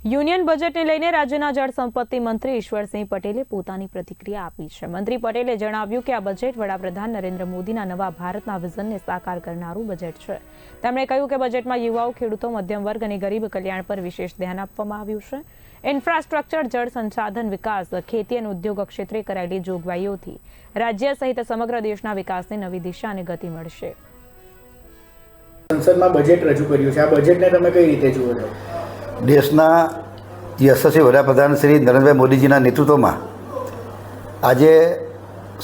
Union બજેટને લઈને રાજ્યના જળ સંપત્તિ મંત્રી ઈશ્વરસિંહ પટેલે પોતાની પ્રતિક્રિયા આપી છે। મંત્રી પટેલે જણાવ્યું કે આ બજેટ વડાપ્રધાન નરેન્દ્ર મોદીના નવા ભારતના વિઝનને સાકાર કરનારું બજેટ છે। તેમણે કહ્યું કે બજેટમાં યુવાઓ, ખેડૂતો, મધ્યમ વર્ગ અને ગરીબ કલ્યાણ પર વિશેષ ધ્યાન આપવામાં આવ્યું છે। ઇન્ફ્રાસ્ટ્રક્ચર, જળ સંસાધન વિકાસ, ખેતી અને ઉદ્યોગ ક્ષેત્રે કરાયેલી જોગવાઈઓથી રાજ્ય સહિત સમગ્ર દેશના વિકાસને નવી દિશા અને ગતિ મળશે। સંસદમાં બજેટ રજૂ કર્યું છે। આ બજેટને તમે કઈ રીતે જુઓ છો? દેશના યશસ્વી વડાપ્રધાન શ્રી નરેન્દ્રભાઈ મોદીજીના નેતૃત્વમાં આજે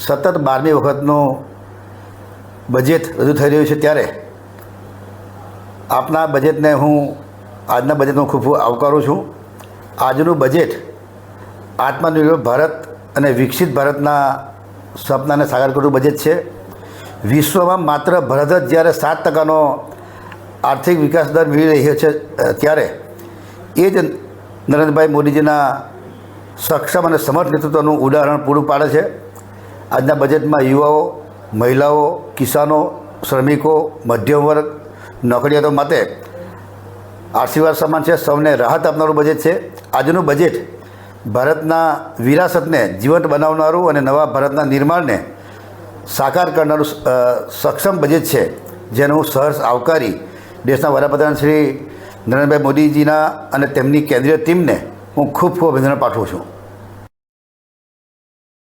સતત 12મી વખતનું બજેટ રજૂ થઈ રહ્યું છે, ત્યારે આપના બજેટને આજના બજેટને ખૂબ આવકારું છું। આજનું બજેટ આત્મનિર્ભર ભારત અને વિકસિત ભારતના સપનાને સાકાર કરતું બજેટ છે। વિશ્વમાં માત્ર ભારત જ જ્યારે 7%નો આર્થિક વિકાસ દર મેળવી રહ્યો છે, ત્યારે એ જ નરેન્દ્રભાઈ મોદીજીના સક્ષમ અને સમર્થ નેતૃત્વનું ઉદાહરણ પૂરું પાડે છે। આજના બજેટમાં યુવાઓ, મહિલાઓ, કિસાનો, શ્રમિકો, મધ્યમ વર્ગ, નોકરિયાતો માટે આશીર્વાદ સમાન છે। સૌને રાહત આપનારું બજેટ છે। આજનું બજેટ ભારતના વિરાસતને જીવંત બનાવનારું અને નવા ભારતના નિર્માણને સાકાર કરનારું સક્ષમ બજેટ છે, જેને હું સહર્ષ આવકારી દેશના વડાપ્રધાન શ્રી નરેન્દ્રભાઈ મોદીજીના અને તેમની કેન્દ્રીય ટીમને હું ખૂબ અભિનંદન પાઠવું છું।